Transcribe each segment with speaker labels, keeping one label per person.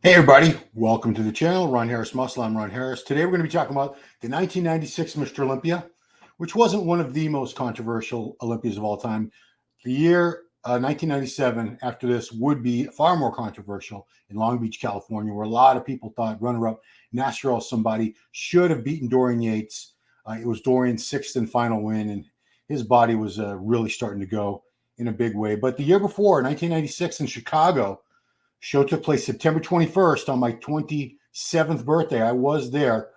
Speaker 1: Hey everybody, welcome to the channel. Ron Harris Muscle. I'm Ron Harris. Today we're going to be talking about the 1996 Mr. Olympia, which wasn't one of the most controversial Olympias of all time. The year 1997 after this would be far more controversial in Long Beach, California, where a lot of people thought runner-up Nasser somebody should have beaten Dorian Yates. It was Dorian's sixth and final win, and his body was really starting to go in a big way. But the year before, 1996 in Chicago, show took place September 21st on my 27th birthday. I was there,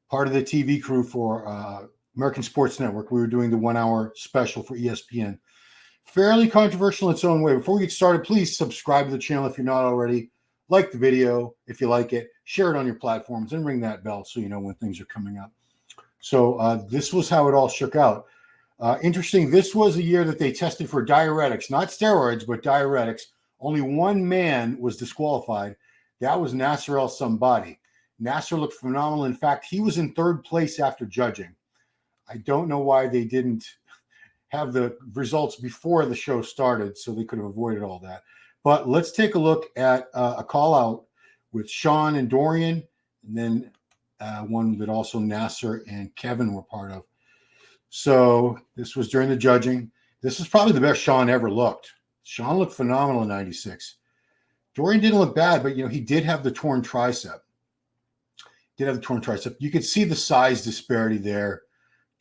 Speaker 1: part of the TV crew for American Sports Network. We were doing the 1 hour special for ESPN. Fairly controversial in its own way. Before we get started, please subscribe to the channel if you're not already. Like the video if you like it. Share it on your platforms and ring that bell so you know when things are coming up. So this was how it all shook out. Interesting, this was a year that they tested for diuretics, not steroids, but diuretics. Only one man was disqualified. That was Nasser somebody. Nasser looked phenomenal. In fact, he was in third place after judging. I don't know why they didn't have the results before the show started, so they could have avoided all that. But let's take a look at a call out with Shawn and Dorian, and then one that also Nasser and Kevin were part of. So this was during the judging. This is probably the best Shawn ever looked. Shawn looked phenomenal in 96. Dorian didn't look bad, but, he did have the torn tricep. You could see the size disparity there.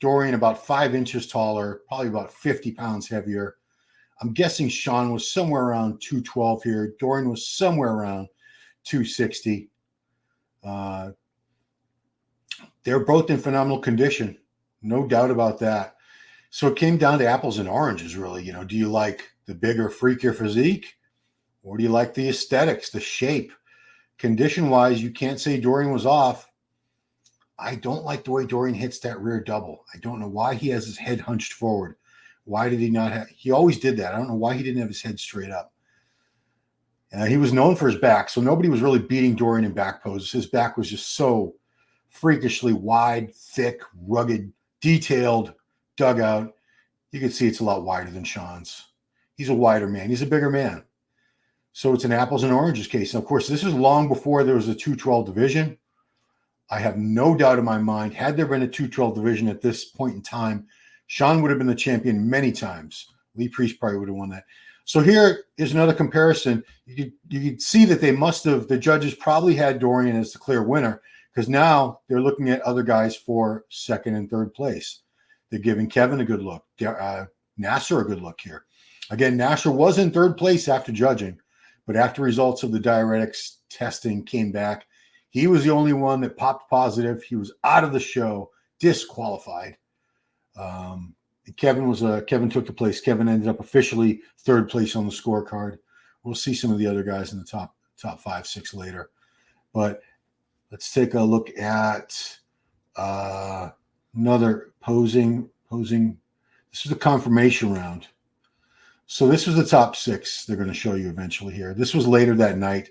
Speaker 1: Dorian about 5 inches taller, probably about 50 pounds heavier. I'm guessing Shawn was somewhere around 212 here. Dorian was somewhere around 260. They're both in phenomenal condition. No doubt about that. So it came down to apples and oranges, really. Do you like the bigger, freakier physique, or do you like the aesthetics, the shape? Condition-wise, you can't say Dorian was off. I don't like the way Dorian hits that rear double. I don't know why he has his head hunched forward. Why did he not have? He always did that. I don't know why he didn't have his head straight up. He was known for his back, so nobody was really beating Dorian in back poses. His back was just so freakishly wide, thick, rugged, detailed, dugout. You can see it's a lot wider than Shawn's. He's a wider man. He's a bigger man. So it's an apples and oranges case. And of course, this is long before there was a 212 division. I have no doubt in my mind, had there been a 212 division at this point in time, Shawn would have been the champion many times. Lee Priest probably would have won that. So here is another comparison. You could see that the judges probably had Dorian as the clear winner, because now they're looking at other guys for second and third place. They're giving Kevin a good look, Nasser a good look here. Again, Nasser was in third place after judging, but after results of the diuretics testing came back, he was the only one that popped positive. He was out of the show, disqualified. Kevin took the place. Kevin ended up officially third place on the scorecard. We'll see some of the other guys in the top 5, 6 later. But let's take a look at another posing. This is the confirmation round. So this was the top 6 they're going to show you eventually here. This was later that night,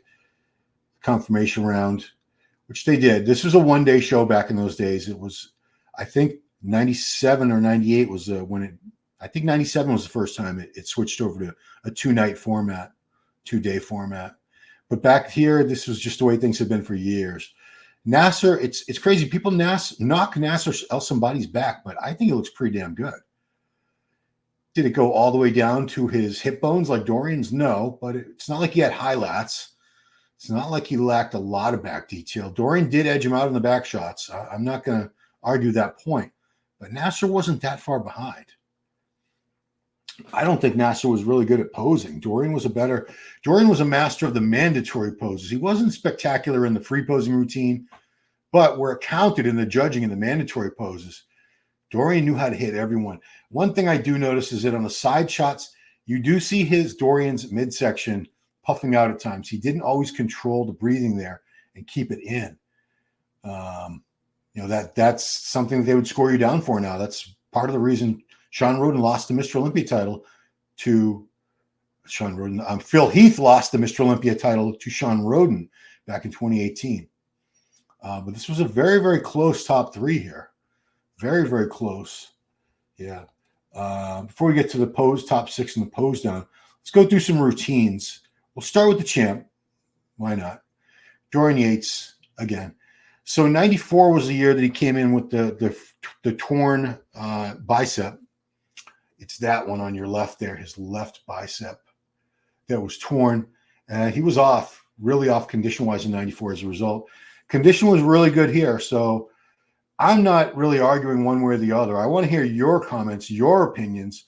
Speaker 1: confirmation round, which they did. This was a one-day show back in those days. It was, I think, 97 or 98 was I think 97 was the first time it switched over to a 2-night format, 2-day format. But back here, this was just the way things have been for years. Nasser, it's crazy. People knock Nasser somebody's back, but I think it looks pretty damn good. Did it go all the way down to his hip bones like Dorian's? No, but it's not like he had high lats. It's not like he lacked a lot of back detail. Dorian did edge him out in the back shots. I'm not going to argue that point, but Nasser wasn't that far behind. I don't think Nasser was really good at posing. Dorian was a master of the mandatory poses. He wasn't spectacular in the free posing routine, but where it counted in the judging in the mandatory poses, Dorian knew how to hit everyone. One thing I do notice is that on the side shots, you do see Dorian's midsection puffing out at times. He didn't always control the breathing there and keep it in. That's something that they would score you down for now. That's part of the reason Shawn Rhoden lost the Mr. Olympia title to Shawn Rhoden. Phil Heath lost the Mr. Olympia title to Shawn Rhoden back in 2018. But this was a very, very close top 3 here. Very, very close. Yeah. Before we get to the top 6 and the pose down, let's go through some routines. We'll start with the champ. Why not? Dorian Yates again. So 94 was the year that he came in with the torn bicep. It's that one on your left there, his left bicep that was torn. He was off, really off condition-wise in 94 as a result. Condition was really good here. So I'm not really arguing one way or the other. I want to hear your comments, your opinions.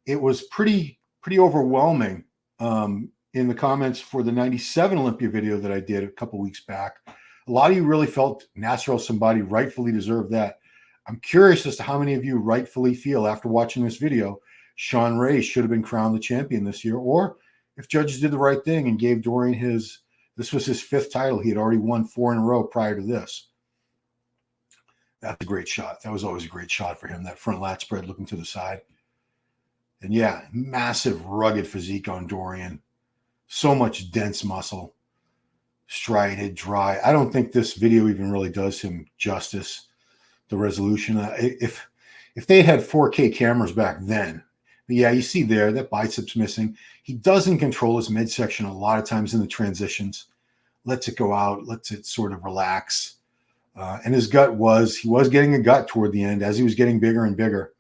Speaker 1: It was pretty overwhelming in the comments for the 97 Olympia video that I did a couple weeks back. A lot of you really felt Nasser somebody rightfully deserved that. I'm curious as to how many of you rightfully feel after watching this video Shawn Ray should have been crowned the champion this year, or if judges did the right thing and gave Dorian this was his 5th title. He had already won 4 in a row prior to this. That's a great shot. That was always a great shot for him, that front lat spread looking to the side. And yeah, massive rugged physique on Dorian. So much dense muscle. Striated, dry. I don't think this video even really does him justice. The resolution. If they had 4K cameras back then, but yeah, you see there that biceps missing. He doesn't control his midsection a lot of times in the transitions. Lets it go out, lets it sort of relax. And his gut he was getting a gut toward the end as he was getting bigger and bigger.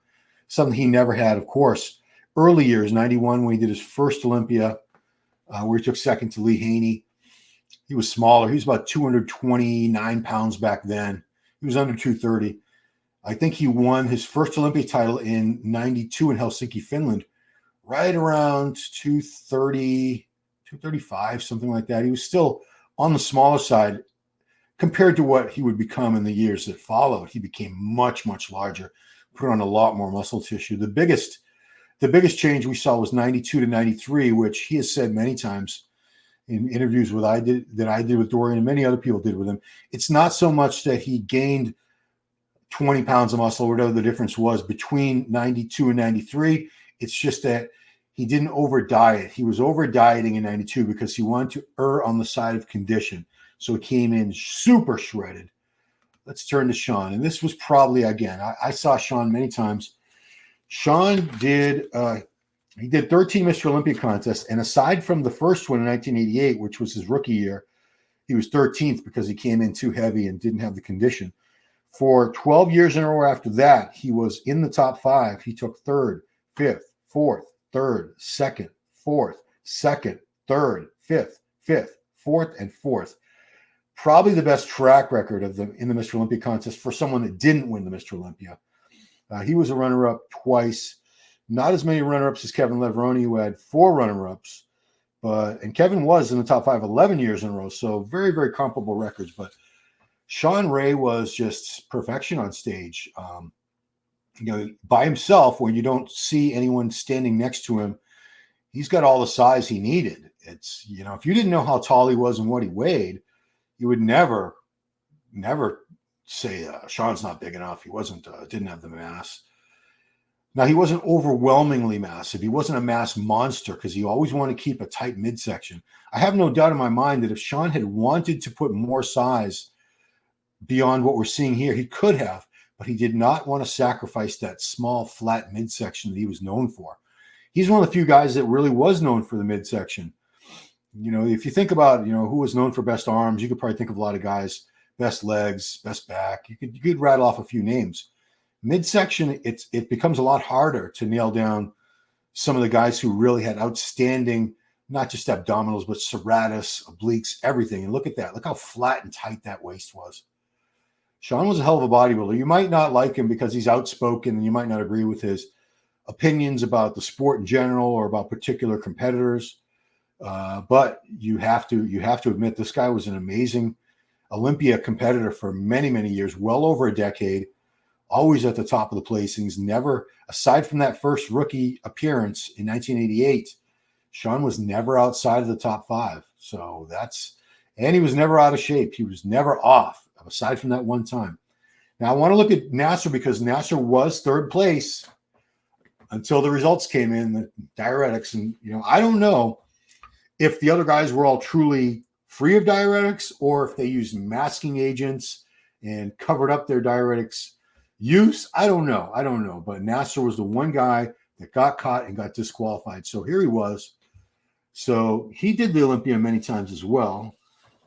Speaker 1: Something he never had, of course. Early years, 91, when he did his first Olympia, where he took second to Lee Haney. He was smaller. He was about 229 pounds back then. He was under 230. I think he won his first Olympia title in 92 in Helsinki, Finland, right around 230, 235, something like that. He was still on the smaller side compared to what he would become in the years that followed. He became much, much larger, put on a lot more muscle tissue. The biggest change we saw was 92 to 93, which he has said many times in interviews that I did with Dorian and many other people did with him. It's not so much that he gained 20 pounds of muscle, whatever the difference was between 92 and 93. It's just that he didn't over diet. He was over dieting in 92 because he wanted to err on the side of condition. So he came in super shredded. Let's turn to Shawn. And this was probably, again, I saw Shawn many times. Shawn did, he did 13 Mr. Olympia contests. And aside from the first one in 1988, which was his rookie year, he was 13th because he came in too heavy and didn't have the condition. For 12 years in a row after that, he was in the top 5. He took 3rd, 5th, 4th, 3rd, 2nd, 4th, 2nd, 3rd, 5th, 5th, 4th, and 4th. Probably the best track record in the Mr. Olympia contest for someone that didn't win the Mr. Olympia. He was a runner-up twice. Not as many runner-ups as Kevin Leveroni, who had 4 runner-ups. And Kevin was in the top 5 11 years in a row. So very, very comparable records. But Shawn Ray was just perfection on stage. By himself, when you don't see anyone standing next to him, he's got all the size he needed. It's, if you didn't know how tall he was and what he weighed, you would never say Shawn's not big enough. He didn't have the mass. Now, he wasn't overwhelmingly massive. He wasn't a mass monster because he always wanted to keep a tight midsection. I have no doubt in my mind that if Shawn had wanted to put more size beyond what we're seeing here, he could have, but he did not want to sacrifice that small, flat midsection that he was known for. He's one of the few guys that really was known for the midsection. If you think about, who was known for best arms, you could probably think of a lot of guys, best legs, best back. You could rattle off a few names. Midsection, it becomes a lot harder to nail down some of the guys who really had outstanding, not just abdominals, but serratus, obliques, everything. And look at that. Look how flat and tight that waist was. Shawn was a hell of a bodybuilder. You might not like him because he's outspoken and you might not agree with his opinions about the sport in general or about particular competitors. But you have to admit this guy was an amazing Olympia competitor for many, many years, well over a decade, always at the top of the placings, never, aside from that first rookie appearance in 1988, Shawn was never outside of the top 5. So and he was never out of shape. He was never off, aside from that one time. Now I want to look at Nasser because Nasser was 3rd place until the results came in, the diuretics. And, I don't know if the other guys were all truly free of diuretics or if they used masking agents and covered up their diuretics use. I don't know. But Nasser was the one guy that got caught and got disqualified. So here he was. So he did the Olympia many times as well.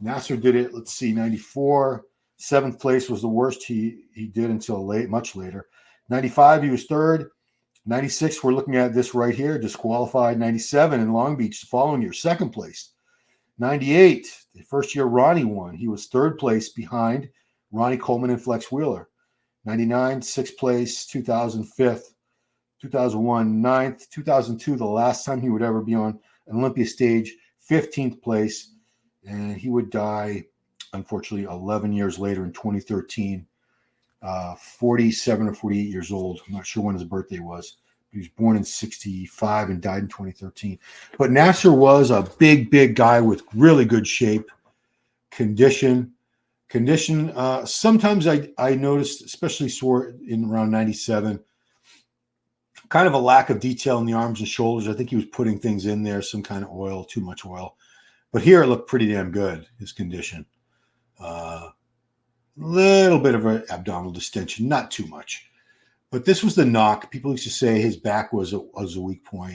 Speaker 1: Nasser did it. Let's see, 94. Seventh place was the worst he did until much later. 95, he was third. 96, we're looking at this right here, disqualified. 97 in Long Beach the following year, second place. 98, the first year Ronnie won. He was third place behind Ronnie Coleman and Flex Wheeler. 99, sixth place. 2000, fifth. 2001, ninth. 2002, the last time he would ever be on an Olympia stage, 15th place. And he would die, unfortunately, 11 years later in 2013, 47 or 48 years old. I'm not sure when his birthday was. He was born in 65 and died in 2013. But Nasser was a big guy with really good shape, condition. Sometimes I noticed, especially in around 97, kind of a lack of detail in the arms and shoulders. I think he was putting things in there, some kind of oil, too much oil. But here it looked pretty damn good, his condition. Little bit of an abdominal distension, not too much. But this was the knock. People used to say his back was a weak point.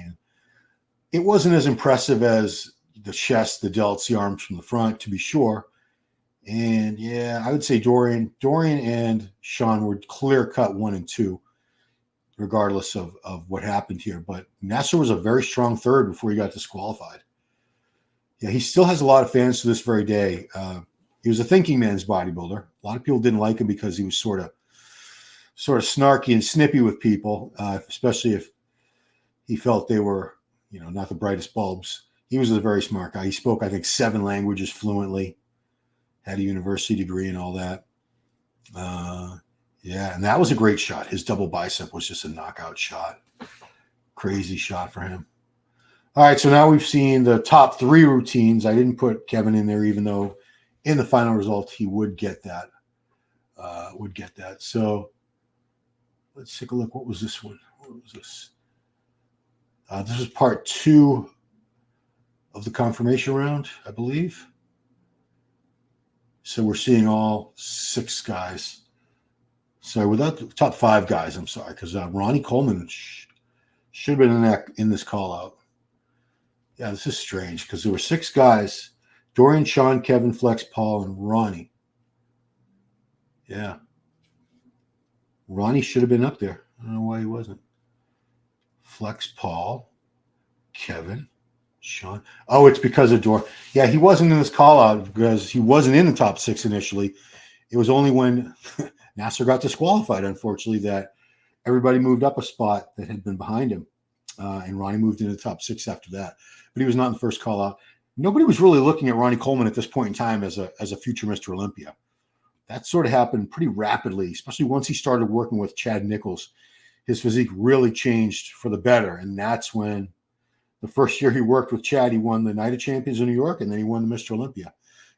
Speaker 1: It wasn't as impressive as the chest, the delts, the arms from the front, to be sure. And yeah, I would say Dorian and Shawn were clear-cut 1 and 2, regardless of what happened here. But Nasser was a very strong third before he got disqualified. Yeah, he still has a lot of fans to this very day. He was a thinking man's bodybuilder. A lot of people didn't like him because he was sort of snarky and snippy with people, especially if he felt they were, not the brightest bulbs. He was a very smart guy. He spoke, I think, 7 languages fluently, had a university degree and all that. Yeah, and that was a great shot. His double bicep was just a knockout shot. Crazy shot for him. All right, so now we've seen the top 3 routines. I didn't put Kevin in there, even though in the final result he would get that. So let's take a look. What was this one? What was this? This is part 2 of the confirmation round, I believe. So we're seeing all 6 guys. Sorry, without the top 5 guys, I'm sorry, because Ronnie Coleman should have been in this call out. Yeah, this is strange because there were 6 guys: Dorian, Shawn, Kevin, Flex, Paul, and Ronnie. Yeah. Ronnie should have been up there. I don't know why he wasn't. Flex, Paul, Kevin, Shawn. Oh, it's because of Dorian. Yeah, he wasn't in this call out because he wasn't in the top 6 initially. It was only when Nasser got disqualified, unfortunately, that everybody moved up a spot that had been behind him. And Ronnie moved into the top 6 after that. But he was not in the first call out. Nobody was really looking at Ronnie Coleman at this point in time as a future Mr. Olympia. That sort of happened pretty rapidly, especially once he started working with Chad Nichols. His physique really changed for the better. And that's when the first year he worked with Chad, he won the Night of Champions in New York, and then he won the Mr. Olympia.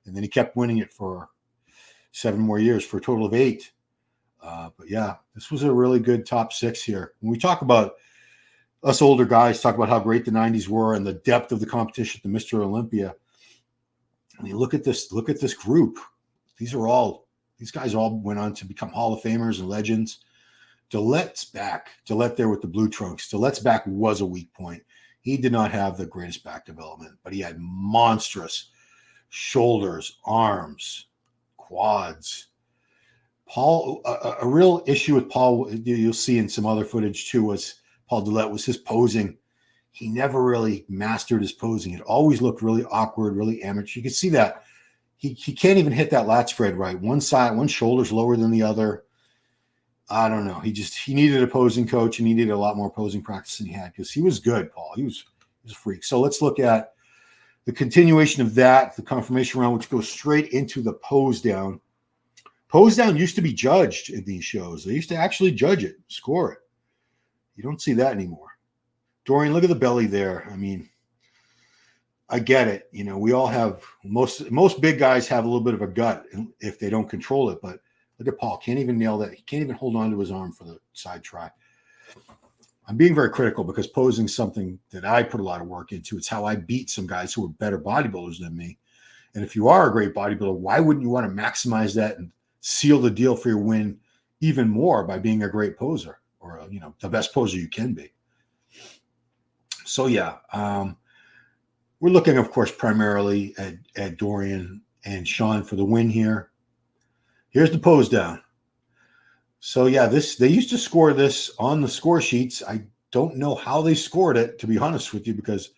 Speaker 1: And then he kept winning it for 7 more years for a total of 8. But yeah, this was a really good top 6 here. When we talk about us older guys, talk about how great the 90s were and the depth of the competition to Mr. Olympia. I mean, look at this group. These guys all went on to become Hall of Famers and legends. Dillette's back. Dillette there with the blue trunks. Dillette's back was a weak point. He did not have the greatest back development, but he had monstrous shoulders, arms, quads. Paul, a real issue with Paul, you'll see in some other footage too, was Paul Dillette, was his posing. He never really mastered his posing. It always looked really awkward, really amateur. You can see that. He can't even hit that lat spread right. One shoulder's lower than the other. I don't know. He needed a posing coach and he needed a lot more posing practice than he had because he was good, Paul. He was a freak. So let's look at the continuation of that, the confirmation round, which goes straight into the pose down. Pose down used to be judged in these shows. They used to actually judge it, score it. You don't see that anymore. Dorian, look at the belly there. I mean, I get it. We all have, most big guys have a little bit of a gut if they don't control it. But look at Paul. Can't even nail that. He can't even hold on to his arm for the side try. I'm being very critical because posing is something that I put a lot of work into. It's how I beat some guys who are better bodybuilders than me. And if you are a great bodybuilder, why wouldn't you want to maximize that and seal the deal for your win even more by being a great poser or, the best poser you can be? So, yeah, we're looking, of course, primarily at Dorian and Shawn for the win here. Here's the pose down. So yeah, they used to score this on the score sheets. I don't know how they scored it, to be honest with you, because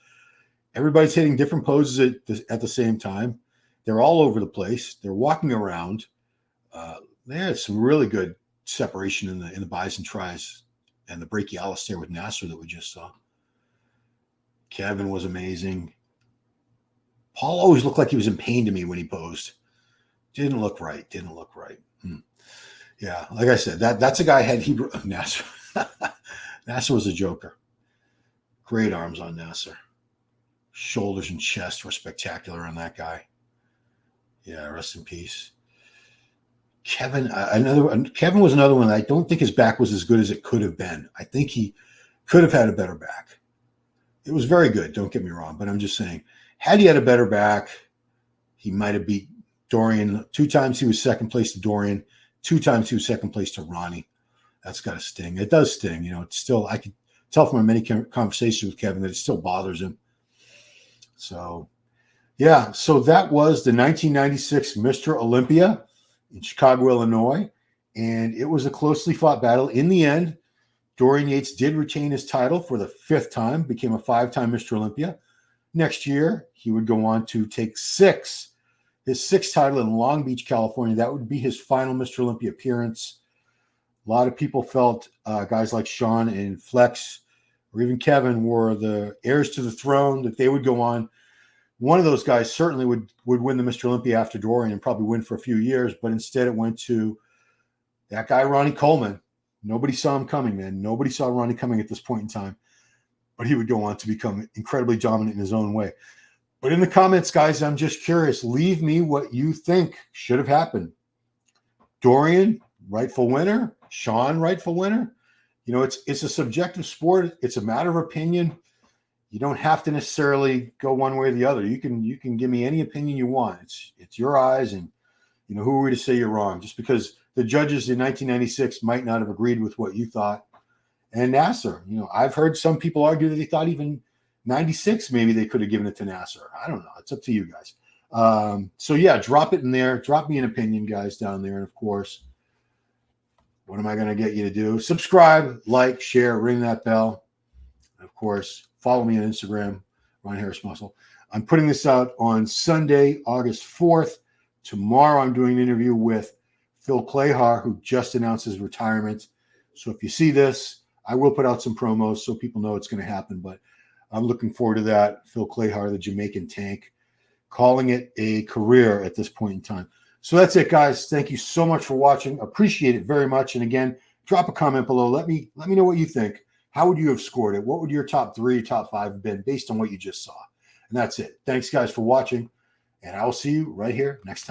Speaker 1: everybody's hitting different poses at the same time. They're all over the place. They're walking around. They had some really good separation in the bis and tris and the brachialis there with Nasser that we just saw. Kevin was amazing. Paul always looked like he was in pain to me when he posed. Didn't look right. Yeah, like I said, that's a guy had Hebrew. Nasser. Nasser was a joker. Great arms on Nasser. Shoulders and chest were spectacular on that guy. Yeah, rest in peace. Kevin was another one. I don't think his back was as good as it could have been. I think he could have had a better back. It was very good, don't get me wrong, but I'm just saying, had he had a better back, he might have beat Dorian. 2 times he was second place to Dorian. 2 times he was second place to Ronnie. That's got to sting. It does sting. It's still, I could tell from my many conversations with Kevin that it still bothers him. So, yeah. So that was the 1996 Mr. Olympia in Chicago, Illinois. And it was a closely fought battle. In the end, Dorian Yates did retain his title for the 5th time, became a 5-time Mr. Olympia. Next year, he would go on to take his 6th title in Long Beach, California. That would be his final Mr. Olympia appearance. A lot of people felt guys like Shawn and Flex or even Kevin were the heirs to the throne, that they would go on. One of those guys certainly would win the Mr. Olympia after Dorian and probably win for a few years, but instead it went to that guy, Ronnie Coleman. Nobody saw him coming, man. Nobody saw Ronnie coming at this point in time, but he would go on to become incredibly dominant in his own way. But in the comments, guys, I'm just curious. Leave me what you think should have happened. Dorian, rightful winner. Shawn, rightful winner. It's a subjective sport. It's a matter of opinion. You don't have to necessarily go one way or the other. You can give me any opinion you want. It's your eyes, and who are we to say you're wrong? Just because the judges in 1996 might not have agreed with what you thought. And Nasser, I've heard some people argue that they thought even 96 maybe they could have given it to Nasser. I don't know. It's up to you guys. So yeah, drop it in there. Drop me an opinion, guys, down there. And of course, what am I going to get you to do? Subscribe, like, share, ring that bell. And of course, follow me on Instagram, Ron Harris Muscle. I'm putting this out on Sunday, August 4th. Tomorrow, I'm doing an interview with Phil Clayhar, who just announced his retirement. So if you see this, I will put out some promos so people know it's going to happen. But I'm looking forward to that. Phil Clayhar, the Jamaican tank, calling it a career at this point in time. So that's it, guys. Thank you so much for watching. Appreciate it very much. And again, drop a comment below. Let me know what you think. How would you have scored it? What would your top 3, top 5 have been based on what you just saw? And that's it. Thanks, guys, for watching. And I will see you right here next time.